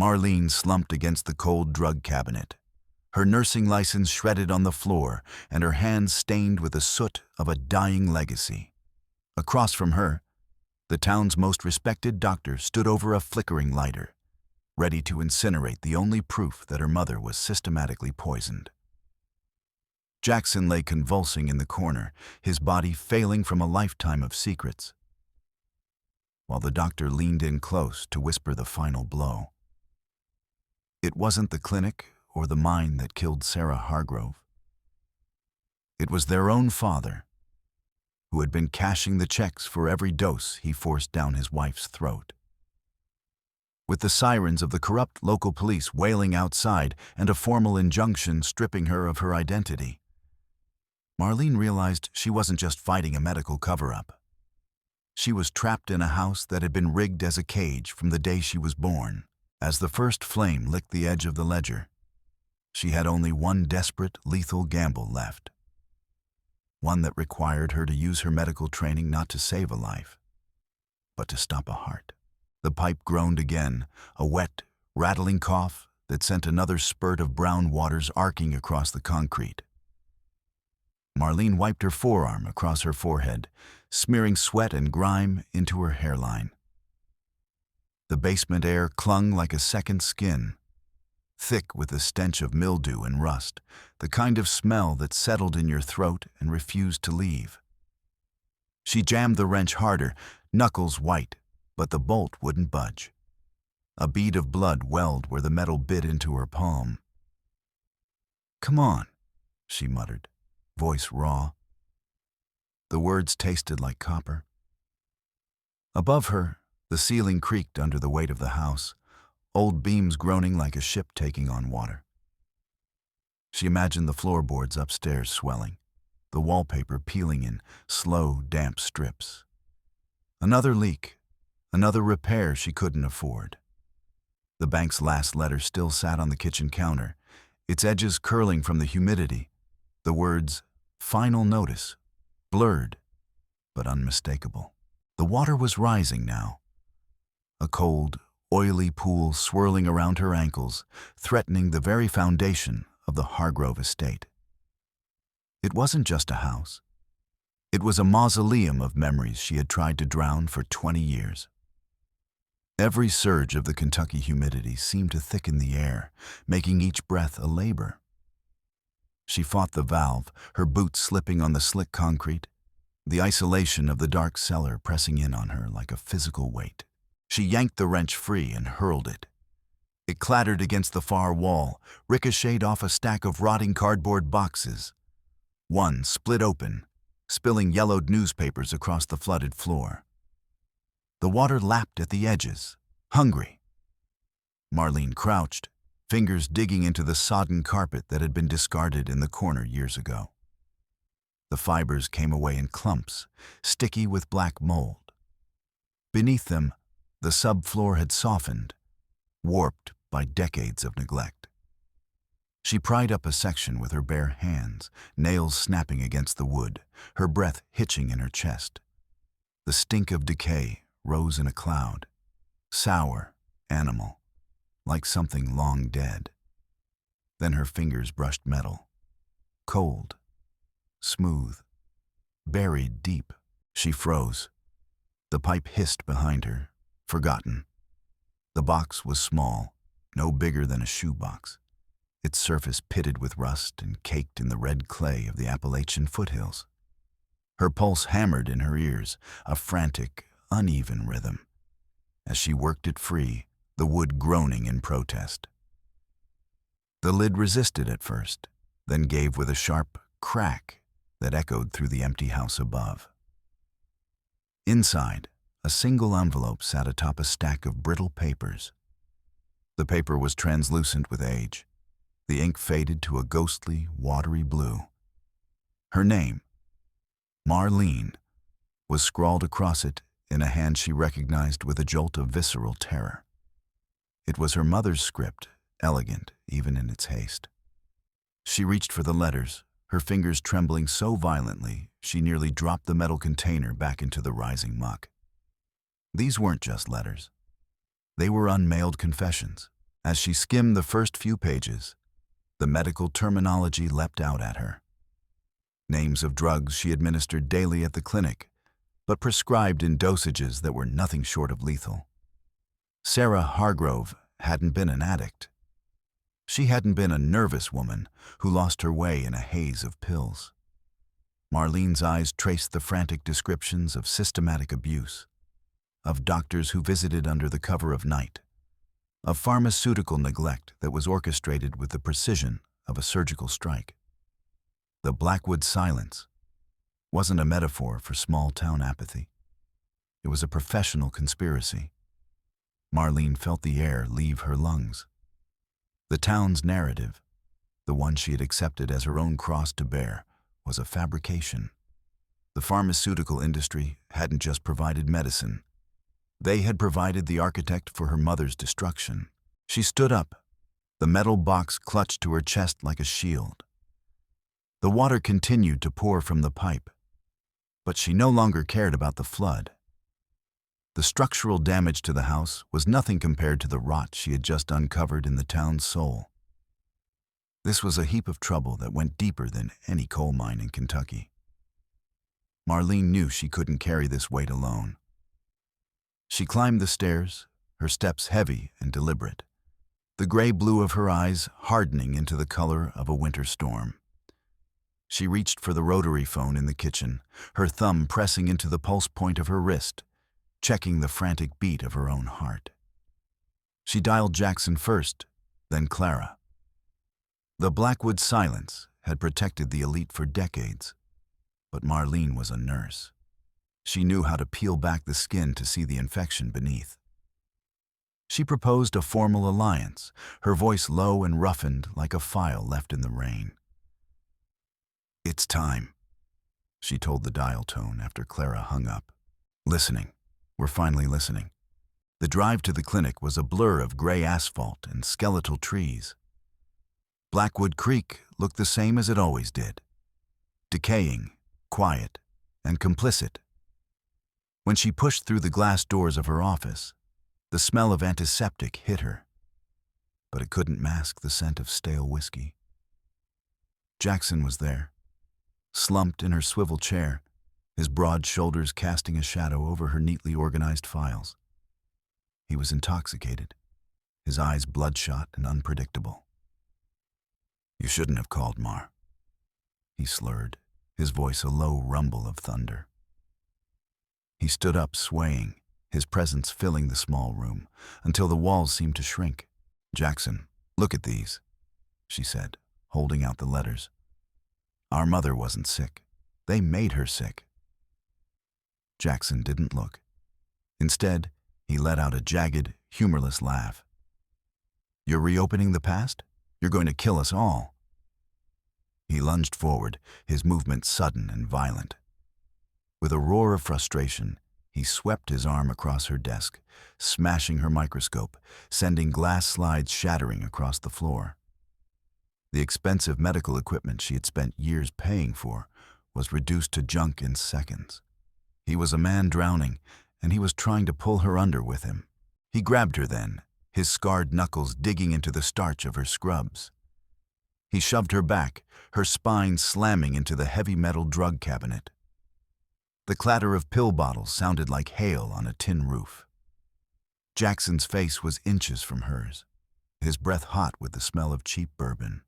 Marlene slumped against the cold drug cabinet, her nursing license shredded on the floor and her hands stained with the soot of a dying legacy. Across from her, the town's most respected doctor stood over a flickering lighter, ready to incinerate the only proof that her mother was systematically poisoned. Jackson lay convulsing in the corner, his body failing from a lifetime of secrets, while the doctor leaned in close to whisper the final blow. It wasn't the clinic or the mine that killed Sarah Hargrove. It was their own father, who had been cashing the checks for every dose he forced down his wife's throat. With the sirens of the corrupt local police wailing outside and a formal injunction stripping her of her identity, Marlene realized she wasn't just fighting a medical cover-up. She was trapped in a house that had been rigged as a cage from the day she was born. As the first flame licked the edge of the ledger, she had only one desperate, lethal gamble left. One that required her to use her medical training not to save a life, but to stop a heart. The pipe groaned again, a wet, rattling cough that sent another spurt of brown waters arcing across the concrete. Marlene wiped her forearm across her forehead, smearing sweat and grime into her hairline. The basement air clung like a second skin, thick with the stench of mildew and rust, the kind of smell that settled in your throat and refused to leave. She jammed the wrench harder, knuckles white, but the bolt wouldn't budge. A bead of blood welled where the metal bit into her palm. "Come on," she muttered, voice raw. The words tasted like copper. Above her, the ceiling creaked under the weight of the house, old beams groaning like a ship taking on water. She imagined the floorboards upstairs swelling, the wallpaper peeling in slow, damp strips. Another leak, another repair she couldn't afford. The bank's last letter still sat on the kitchen counter, its edges curling from the humidity, the words, "Final notice," blurred, but unmistakable. The water was rising now, a cold, oily pool swirling around her ankles, threatening the very foundation of the Hargrove estate. It wasn't just a house. It was a mausoleum of memories she had tried to drown for 20 years. Every surge of the Kentucky humidity seemed to thicken the air, making each breath a labor. She fought the valve, her boots slipping on the slick concrete, the isolation of the dark cellar pressing in on her like a physical weight. She yanked the wrench free and hurled it. It clattered against the far wall, ricocheted off a stack of rotting cardboard boxes. One split open, spilling yellowed newspapers across the flooded floor. The water lapped at the edges, hungry. Marlene crouched, fingers digging into the sodden carpet that had been discarded in the corner years ago. The fibers came away in clumps, sticky with black mold. Beneath them, the subfloor had softened, warped by decades of neglect. She pried up a section with her bare hands, nails snapping against the wood, her breath hitching in her chest. The stink of decay rose in a cloud, sour, animal, like something long dead. Then her fingers brushed metal, cold, smooth, buried deep. She froze. The pipe hissed behind her, forgotten. The box was small, no bigger than a shoebox, its surface pitted with rust and caked in the red clay of the Appalachian foothills. Her pulse hammered in her ears, a frantic, uneven rhythm. As she worked it free, the wood groaning in protest. The lid resisted at first, then gave with a sharp crack that echoed through the empty house above. Inside, a single envelope sat atop a stack of brittle papers. The paper was translucent with age. The ink faded to a ghostly, watery blue. Her name, Marlene, was scrawled across it in a hand she recognized with a jolt of visceral terror. It was her mother's script, elegant even in its haste. She reached for the letters, her fingers trembling so violently she nearly dropped the metal container back into the rising muck. These weren't just letters. They were unmailed confessions, As she skimmed the first few pages, the medical terminology leapt out at her. Names of drugs she administered daily at the clinic, but prescribed in dosages that were nothing short of lethal. Sarah Hargrove hadn't been an addict. She hadn't been a nervous woman who lost her way in a haze of pills. Marlene's eyes traced the frantic descriptions of systematic abuse, of doctors who visited under the cover of night, of pharmaceutical neglect that was orchestrated with the precision of a surgical strike. The Blackwood silence wasn't a metaphor for small-town apathy. It was a professional conspiracy. Marlene felt the air leave her lungs. The town's narrative, the one she had accepted as her own cross to bear, was a fabrication. The pharmaceutical industry hadn't just provided medicine. They had provided the architect for her mother's destruction. She stood up, the metal box clutched to her chest like a shield. The water continued to pour from the pipe, but she no longer cared about the flood. The structural damage to the house was nothing compared to the rot she had just uncovered in the town's soul. This was a heap of trouble that went deeper than any coal mine in Kentucky. Marlene knew she couldn't carry this weight alone. She climbed the stairs, her steps heavy and deliberate, the gray blue of her eyes hardening into the color of a winter storm. She reached for the rotary phone in the kitchen, her thumb pressing into the pulse point of her wrist, checking the frantic beat of her own heart. She dialed Jackson first, then Clara. The Blackwood silence had protected the elite for decades, but Marlene was a nurse. She knew how to peel back the skin to see the infection beneath. She proposed a formal alliance, her voice low and roughened like a file left in the rain. "It's time," she told the dial tone after Clara hung up. "Listening. We're finally listening." The drive to the clinic was a blur of gray asphalt and skeletal trees. Blackwood Creek looked the same as it always did, decaying, quiet, and complicit. When she pushed through the glass doors of her office, the smell of antiseptic hit her, but it couldn't mask the scent of stale whiskey. Jackson was there, slumped in her swivel chair, his broad shoulders casting a shadow over her neatly organized files. He was intoxicated, his eyes bloodshot and unpredictable. "You shouldn't have called, Mar," he slurred, his voice a low rumble of thunder. He stood up, swaying, his presence filling the small room, until the walls seemed to shrink. "Jackson, look at these," she said, holding out the letters. "Our mother wasn't sick. They made her sick." Jackson didn't look. Instead, he let out a jagged, humorless laugh. "You're reopening the past? You're going to kill us all." He lunged forward, his movement sudden and violent. With a roar of frustration, he swept his arm across her desk, smashing her microscope, sending glass slides shattering across the floor. The expensive medical equipment she had spent years paying for was reduced to junk in seconds. He was a man drowning, and he was trying to pull her under with him. He grabbed her then, his scarred knuckles digging into the starch of her scrubs. He shoved her back, her spine slamming into the heavy metal drug cabinet. The clatter of pill bottles sounded like hail on a tin roof. Jackson's face was inches from hers, his breath hot with the smell of cheap bourbon.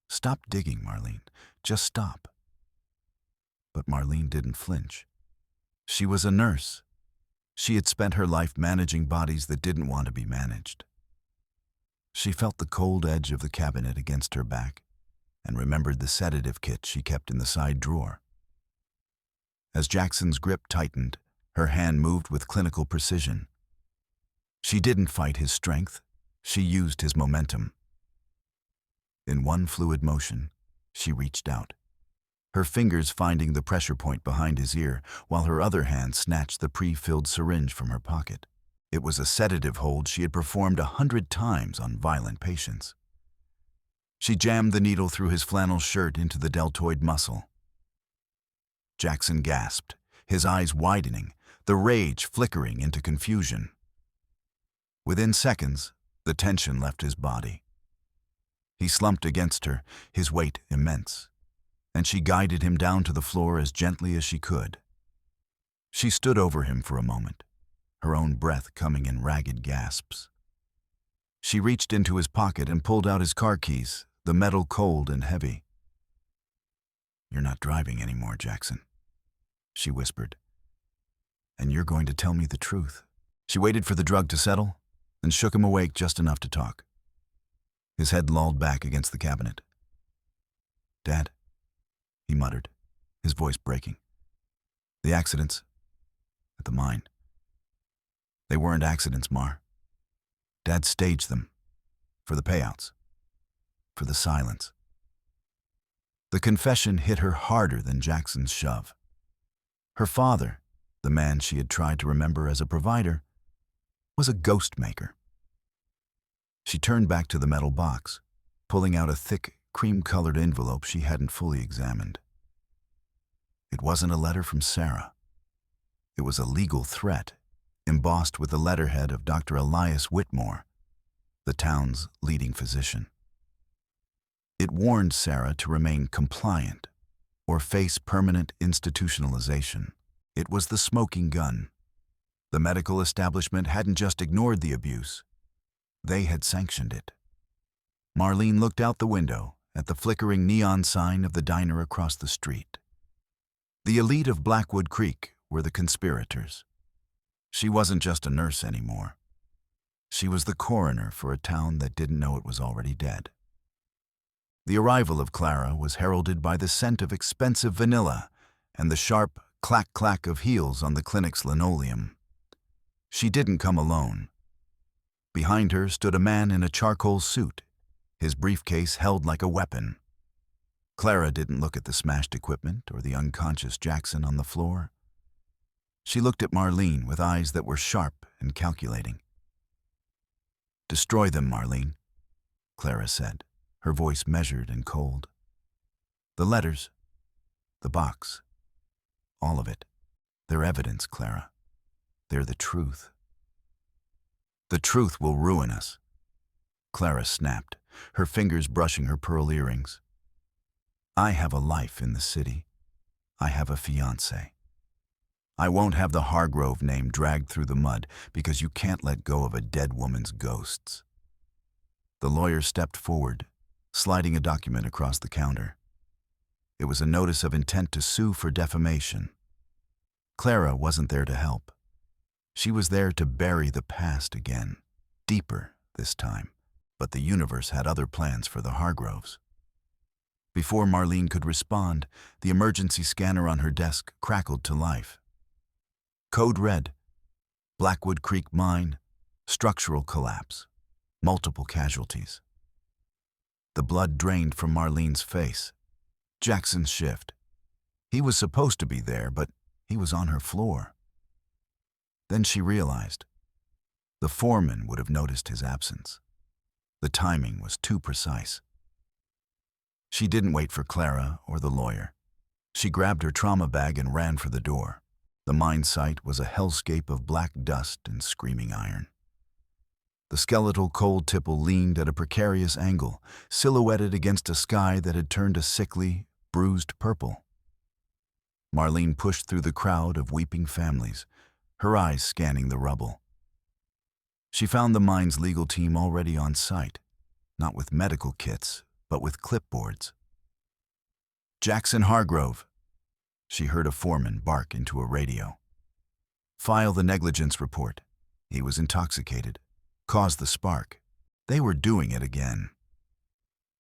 "Stop digging, Marlene. Just stop." But Marlene didn't flinch. She was a nurse. She had spent her life managing bodies that didn't want to be managed. She felt the cold edge of the cabinet against her back and remembered the sedative kit she kept in the side drawer. As Jackson's grip tightened, her hand moved with clinical precision. She didn't fight his strength. She used his momentum. In one fluid motion, she reached out, her fingers finding the pressure point behind his ear, while her other hand snatched the pre-filled syringe from her pocket. It was a sedative hold she had performed 100 times on violent patients. She jammed the needle through his flannel shirt into the deltoid muscle. Jackson gasped, his eyes widening, the rage flickering into confusion. Within seconds, The tension left his body. He slumped against her, his weight immense, and she guided him down to the floor as gently as she could. She stood over him for a moment, her own breath coming in ragged gasps. She reached into his pocket and pulled out his car keys, the metal cold and heavy. "You're not driving anymore, Jackson," she whispered. "And you're going to tell me the truth." She waited for the drug to settle, and shook him awake just enough to talk. His head lolled back against the cabinet. "Dad," he muttered, his voice breaking. "The accidents at the mine. They weren't accidents, Mar. Dad staged them. For the payouts. For the silence." The confession hit her harder than Jackson's shove. Her father, the man she had tried to remember as a provider, was a ghost maker. She turned back to the metal box, pulling out a thick, cream-colored envelope she hadn't fully examined. It wasn't a letter from Sarah. It was a legal threat, embossed with the letterhead of Dr. Elias Whitmore, the town's leading physician. It warned Sarah to remain compliant or face permanent institutionalization. It was the smoking gun. The medical establishment hadn't just ignored the abuse. They had sanctioned it. Marlene looked out the window at the flickering neon sign of the diner across the street. The elite of Blackwood Creek were the conspirators. She wasn't just a nurse anymore. She was the coroner for a town that didn't know it was already dead. The arrival of Clara was heralded by the scent of expensive vanilla and the sharp clack-clack of heels on the clinic's linoleum. She didn't come alone. Behind her stood a man in a charcoal suit, his briefcase held like a weapon. Clara didn't look at the smashed equipment or the unconscious Jackson on the floor. She looked at Marlene with eyes that were sharp and calculating. "Destroy them, Marlene," Clara said, her voice measured and cold. "The letters, the box, all of it. They're evidence, Clara. They're the truth." "The truth will ruin us," Clara snapped, her fingers brushing her pearl earrings. "I have a life in the city. I have a fiancé. I won't have the Hargrove name dragged through the mud because you can't let go of a dead woman's ghosts." The lawyer stepped forward, sliding a document across the counter. It was a notice of intent to sue for defamation. Clara wasn't there to help. She was there to bury the past again, deeper this time, but the universe had other plans for the Hargroves. Before Marlene could respond, the emergency scanner on her desk crackled to life. Code red, Blackwood Creek Mine, structural collapse, multiple casualties. The blood drained from Marlene's face. Jackson's shift. He was supposed to be there, but he was on her floor. Then she realized. The foreman would have noticed his absence. The timing was too precise. She didn't wait for Clara or the lawyer. She grabbed her trauma bag and ran for the door. The mine site was a hellscape of black dust and screaming iron. The skeletal coal tipple leaned at a precarious angle, silhouetted against a sky that had turned a sickly, bruised purple. Marlene pushed through the crowd of weeping families, her eyes scanning the rubble. She found the mine's legal team already on site, not with medical kits, but with clipboards. "Jackson Hargrove," she heard a foreman bark into a radio. "File the negligence report. He was intoxicated. Caused the spark." They were doing it again.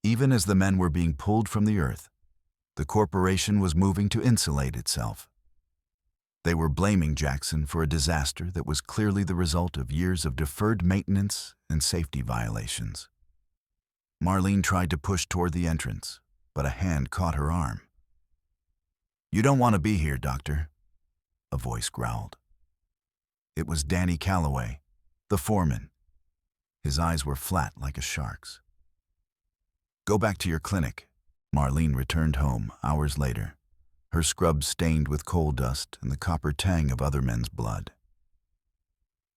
Even as the men were being pulled from the earth, the corporation was moving to insulate itself. They were blaming Jackson for a disaster that was clearly the result of years of deferred maintenance and safety violations. Marlene tried to push toward the entrance, but a hand caught her arm. "You don't want to be here, Doctor," a voice growled. It was Danny Calloway, the foreman. His eyes were flat like a shark's. "Go back to your clinic." Marlene returned home hours later, her scrubs stained with coal dust and the copper tang of other men's blood.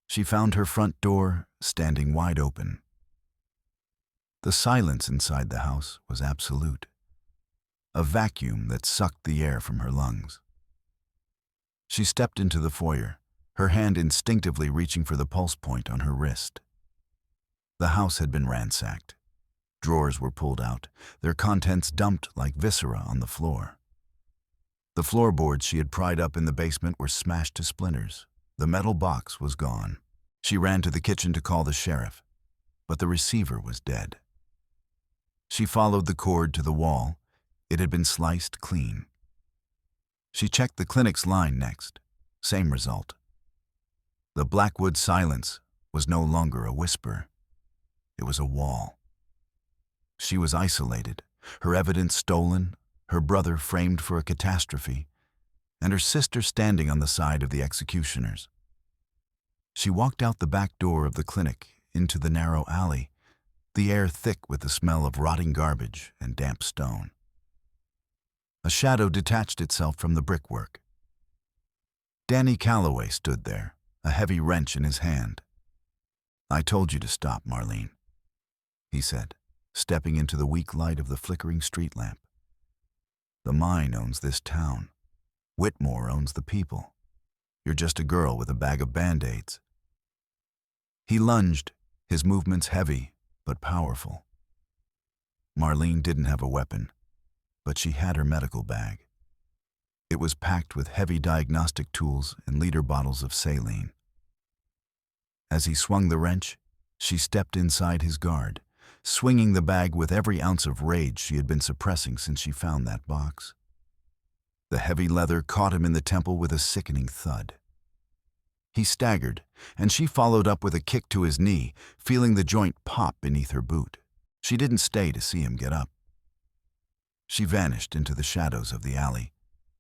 She found her front door standing wide open, The silence inside the house was absolute, a vacuum that sucked the air from her lungs. She stepped into the foyer, her hand instinctively reaching for the pulse point on her wrist. The house had been ransacked. Drawers were pulled out, their contents dumped like viscera on the floor. The floorboards she had pried up in the basement were smashed to splinters. The metal box was gone. She ran to the kitchen to call the sheriff, but the receiver was dead. She followed the cord to the wall. It had been sliced clean. She checked the clinic's line next. Same result. The Blackwood silence was no longer a whisper. It was a wall. She was isolated, her evidence stolen, her brother framed for a catastrophe, and her sister standing on the side of the executioners. She walked out the back door of the clinic into the narrow alley, the air thick with the smell of rotting garbage and damp stone. A shadow detached itself from the brickwork. Danny Calloway stood there, a heavy wrench in his hand. "I told you to stop, Marlene," he said, stepping into the weak light of the flickering street lamp. "The mine owns this town. Whitmore owns the people. You're just a girl with a bag of Band-Aids." He lunged, his movements heavy but powerful. Marlene didn't have a weapon, but she had her medical bag. It was packed with heavy diagnostic tools and liter bottles of saline. As he swung the wrench, she stepped inside his guard, swinging the bag with every ounce of rage she had been suppressing since she found that box. The heavy leather caught him in the temple with a sickening thud. He staggered, and she followed up with a kick to his knee, feeling the joint pop beneath her boot. She didn't stay to see him get up. She vanished into the shadows of the alley,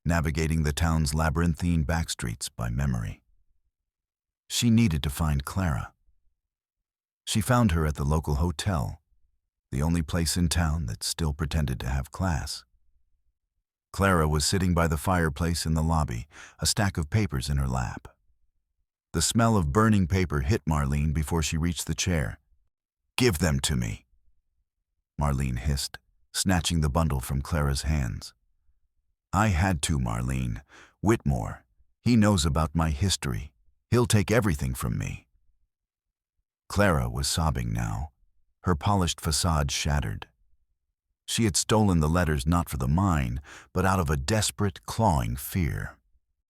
navigating the town's labyrinthine backstreets by memory. She needed to find Clara. She found her at the local hotel, the only place in town that still pretended to have class. Clara was sitting by the fireplace in the lobby, a stack of papers in her lap. The smell of burning paper hit Marlene before she reached the chair. "Give them to me," Marlene hissed, snatching the bundle from Clara's hands. "I had to, Marlene. Whitmore. He knows about my history. He'll take everything from me." Clara was sobbing now, her polished facade shattered. She had stolen the letters not for the mine, but out of a desperate, clawing fear.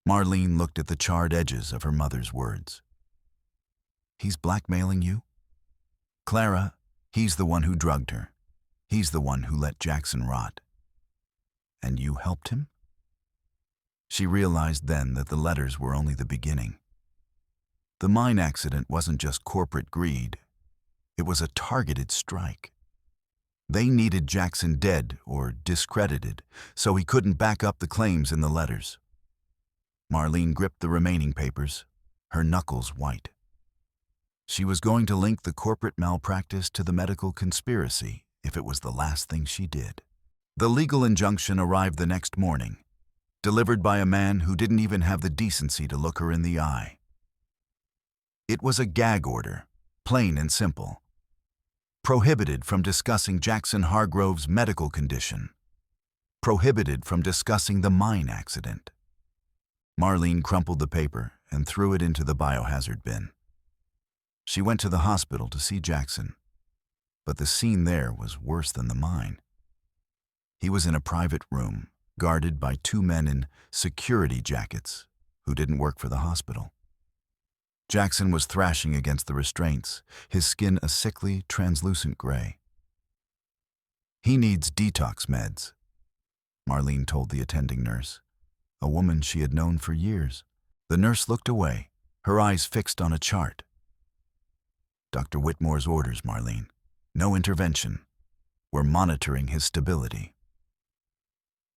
Marlene looked at the charred edges of her mother's words. "He's blackmailing you?" "Clara, he's the one who drugged her. He's the one who let Jackson rot." "And you helped him?" She realized then that the letters were only the beginning. The mine accident wasn't just corporate greed. It was a targeted strike. They needed Jackson dead or discredited, so he couldn't back up the claims in the letters. Marlene gripped the remaining papers, her knuckles white. She was going to link the corporate malpractice to the medical conspiracy if it was the last thing she did. The legal injunction arrived the next morning, delivered by a man who didn't even have the decency to look her in the eye. It was a gag order, plain and simple. Prohibited from discussing Jackson Hargrove's medical condition. Prohibited from discussing the mine accident. Marlene crumpled the paper and threw it into the biohazard bin. She went to the hospital to see Jackson, but the scene there was worse than the mine. He was in a private room, guarded by two men in security jackets who didn't work for the hospital. Jackson was thrashing against the restraints, his skin a sickly, translucent gray. "He needs detox meds," Marlene told the attending nurse, a woman she had known for years. The nurse looked away, her eyes fixed on a chart. "Dr. Whitmore's orders, Marlene. No intervention. We're monitoring his stability."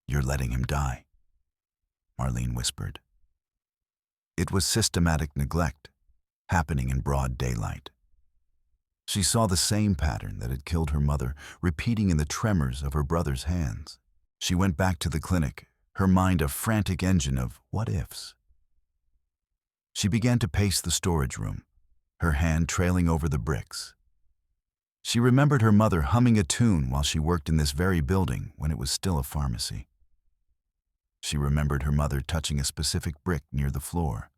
"You're letting him die," Marlene whispered. It was systematic neglect, happening in broad daylight. She saw the same pattern that had killed her mother, repeating in the tremors of her brother's hands. She went back to the clinic, her mind a frantic engine of what-ifs. She began to pace the storage room, her hand trailing over the bricks. She remembered her mother humming a tune while she worked in this very building when it was still a pharmacy. She remembered her mother touching a specific brick near the floor,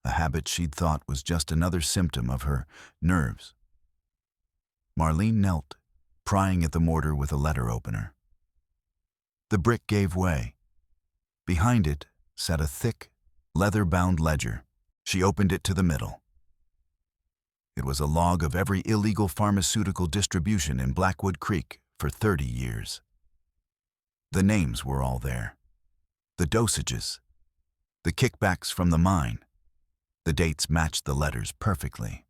a habit she'd thought was just another symptom of her nerves. Marlene knelt, prying at the mortar with a letter opener. The brick gave way. Behind it sat a thick, leather-bound ledger. She opened it to the middle. It was a log of every illegal pharmaceutical distribution in Blackwood Creek for 30 years. The names were all there. The dosages, the kickbacks from the mine. The dates matched the letters perfectly.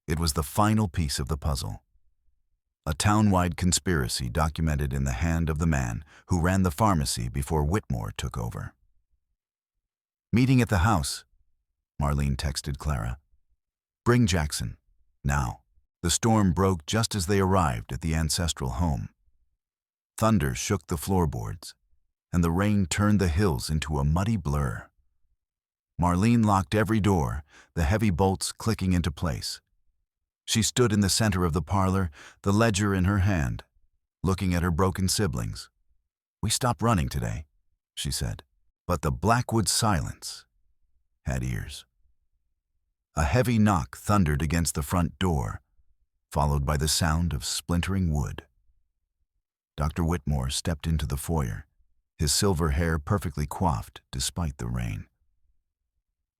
It was the final piece of the puzzle. A town-wide conspiracy documented in the hand of the man who ran the pharmacy before Whitmore took over. Meeting at the house, Marlene texted Clara. Bring Jackson, now. The storm broke just as they arrived at the ancestral home. Thunder shook the floorboards, and the rain turned the hills into a muddy blur. Marlene locked every door, the heavy bolts clicking into place. She stood in the center of the parlor, the ledger in her hand, looking at her broken siblings. We stopped running today, she said, but the Blackwood silence had ears. A heavy knock thundered against the front door, followed by the sound of splintering wood. Dr. Whitmore stepped into the foyer, his silver hair perfectly coiffed despite the rain.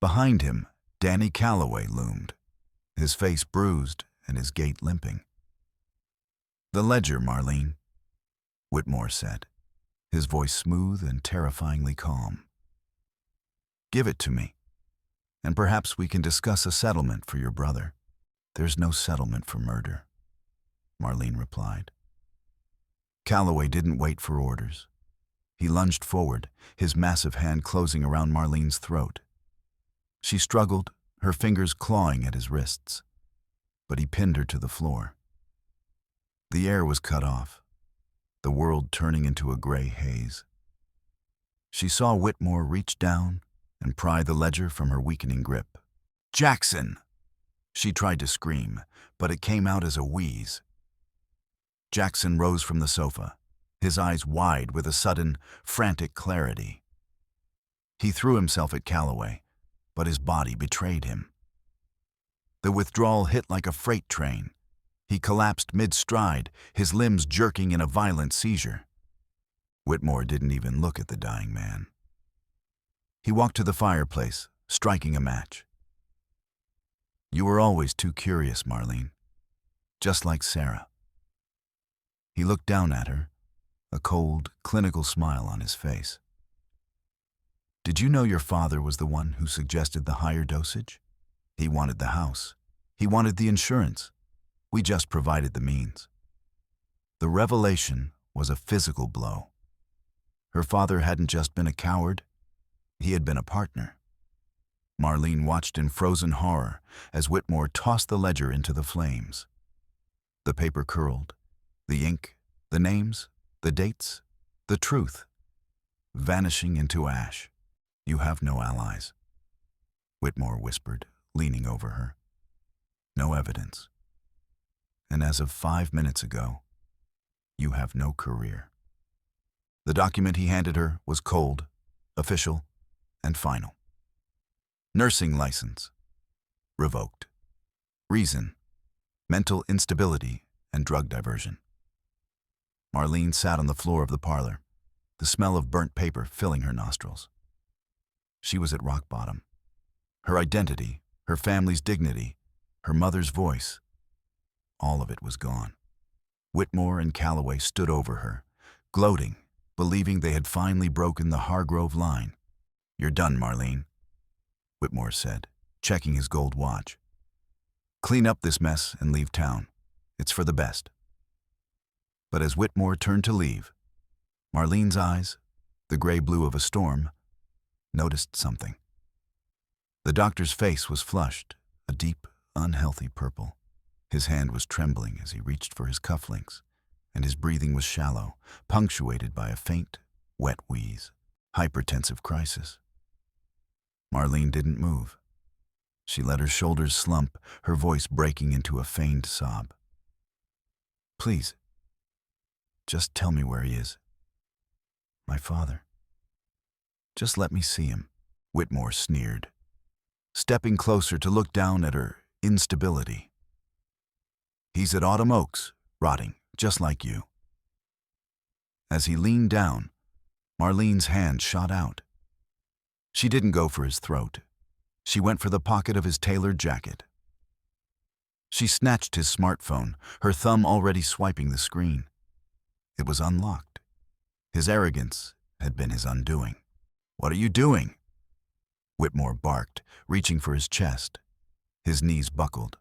Behind him, Danny Calloway loomed, his face bruised and his gait limping. The ledger, Marlene, Whitmore said, his voice smooth and terrifyingly calm. Give it to me, and perhaps we can discuss a settlement for your brother. There's no settlement for murder, Marlene replied. Calloway didn't wait for orders. He lunged forward, his massive hand closing around Marlene's throat. She struggled, her fingers clawing at his wrists, but he pinned her to the floor. The air was cut off, the world turning into a gray haze. She saw Whitmore reach down and pry the ledger from her weakening grip. Jackson! She tried to scream, but it came out as a wheeze. Jackson rose from the sofa, his eyes wide with a sudden, frantic clarity. He threw himself at Calloway, but his body betrayed him. The withdrawal hit like a freight train. He collapsed mid-stride, his limbs jerking in a violent seizure. Whitmore didn't even look at the dying man. He walked to the fireplace, striking a match. You were always too curious, Marlene, just like Sarah. He looked down at her, a cold, clinical smile on his face. Did you know your father was the one who suggested the higher dosage? He wanted the house. He wanted the insurance. We just provided the means. The revelation was a physical blow. Her father hadn't just been a coward, he had been a partner. Marlene watched in frozen horror as Whitmore tossed the ledger into the flames. The paper curled, the ink, the names, the dates, the truth, vanishing into ash. You have no allies, Whitmore whispered, leaning over her. No evidence. And as of 5 minutes ago, you have no career. The document he handed her was cold, official, and final. Nursing license. Revoked. Reason. Mental instability and drug diversion. Marlene sat on the floor of the parlor, the smell of burnt paper filling her nostrils. She was at rock bottom. Her identity, her family's dignity, her mother's voice, all of it was gone. Whitmore and Calloway stood over her, gloating, believing they had finally broken the Hargrove line. You're done, Marlene, Whitmore said, checking his gold watch. Clean up this mess and leave town. It's for the best. But as Whitmore turned to leave, Marlene's eyes, the gray-blue of a storm, noticed something. The doctor's face was flushed, a deep, unhealthy purple. His hand was trembling as he reached for his cufflinks, and his breathing was shallow, punctuated by a faint, wet wheeze. Hypertensive crisis. Marlene didn't move. She let her shoulders slump, her voice breaking into a feigned sob. Please, just tell me where he is. My father. Just let me see him, Whitmore sneered, stepping closer to look down at her instability. He's at Autumn Oaks, rotting, just like you. As he leaned down, Marlene's hand shot out. She didn't go for his throat. She went for the pocket of his tailored jacket. She snatched his smartphone, her thumb already swiping the screen. It was unlocked. His arrogance had been his undoing. "What are you doing?" Whitmore barked, reaching for his chest. His knees buckled.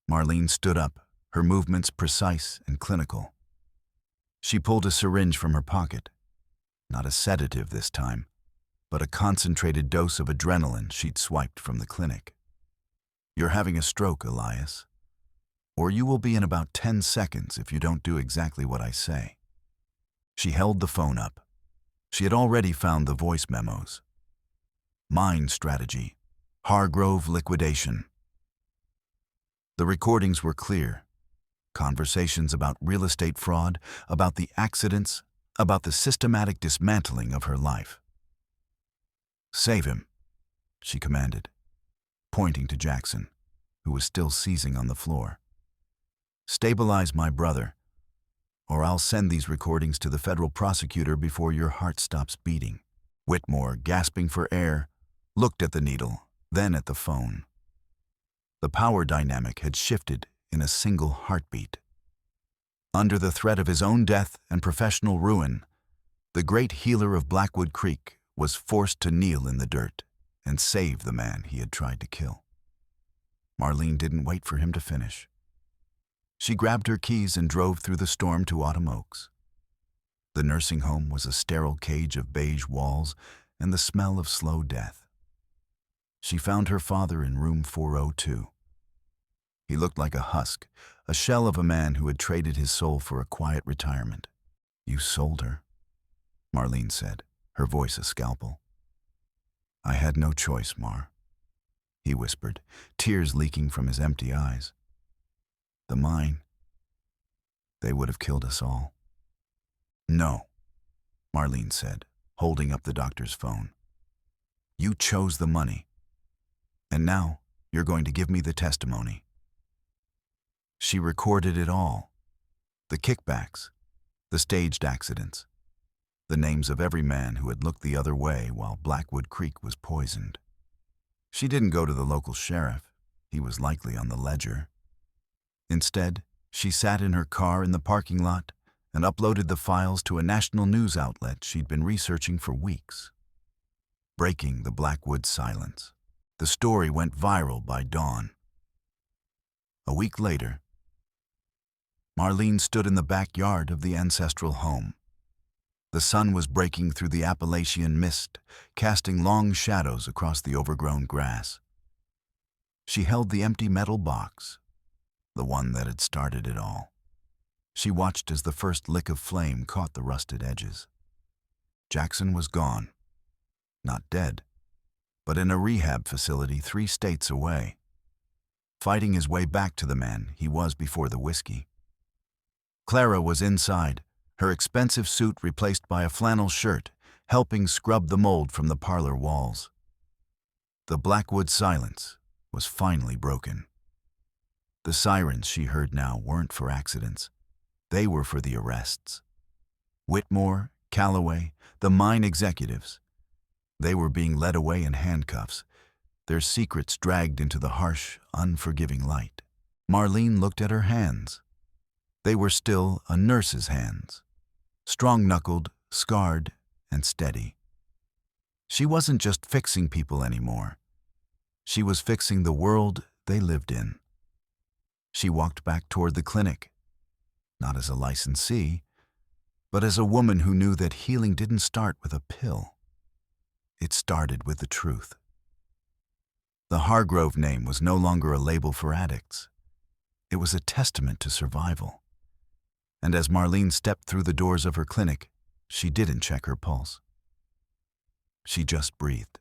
Marlene stood up, her movements precise and clinical. She pulled a syringe from her pocket. Not a sedative this time, but a concentrated dose of adrenaline she'd swiped from the clinic. "You're having a stroke, Elias. Or you will be in about 10 seconds if you don't do exactly what I say." She held the phone up. She had already found the voice memos. Mind strategy. Hargrove liquidation. The recordings were clear. Conversations about real estate fraud, about the accidents, about the systematic dismantling of her life. "Save him," she commanded, pointing to Jackson, who was still seizing on the floor. "Stabilize my brother, or I'll send these recordings to the federal prosecutor before your heart stops beating." Whitmore, gasping for air, looked at the needle, then at the phone. The power dynamic had shifted in a single heartbeat. Under the threat of his own death and professional ruin, the great healer of Blackwood Creek was forced to kneel in the dirt and save the man he had tried to kill. Marlene didn't wait for him to finish. She grabbed her keys and drove through the storm to Autumn Oaks. The nursing home was a sterile cage of beige walls and the smell of slow death. She found her father in room 402. He looked like a husk, a shell of a man who had traded his soul for a quiet retirement. "You sold her," Marlene said, her voice a scalpel. "I had no choice, Mar," he whispered, tears leaking from his empty eyes. "The mine, they would have killed us all." "No," Marlene said, holding up the doctor's phone. "You chose the money, and now you're going to give me the testimony." She recorded it all. The kickbacks, the staged accidents, the names of every man who had looked the other way while Blackwood Creek was poisoned. She didn't go to the local sheriff. He was likely on the ledger. Instead, she sat in her car in the parking lot and uploaded the files to a national news outlet she'd been researching for weeks. Breaking the Blackwood silence. The story went viral by dawn. A week later, Marlene stood in the backyard of the ancestral home. The sun was breaking through the Appalachian mist, casting long shadows across the overgrown grass. She held the empty metal box, the one that had started it all. She watched as the first lick of flame caught the rusted edges. Jackson was gone. Not dead, but in a rehab facility 3 states away, fighting his way back to the man he was before the whiskey. Clara was inside, her expensive suit replaced by a flannel shirt, helping scrub the mold from the parlor walls. The Blackwood silence was finally broken. The sirens she heard now weren't for accidents. They were for the arrests. Whitmore, Calloway, the mine executives. They were being led away in handcuffs, their secrets dragged into the harsh, unforgiving light. Marlene looked at her hands. They were still a nurse's hands, strong-knuckled, scarred, and steady. She wasn't just fixing people anymore. She was fixing the world they lived in. She walked back toward the clinic, not as a licensee, but as a woman who knew that healing didn't start with a pill. It started with the truth. The Hargrove name was no longer a label for addicts. It was a testament to survival. And as Marlene stepped through the doors of her clinic, she didn't check her pulse. She just breathed.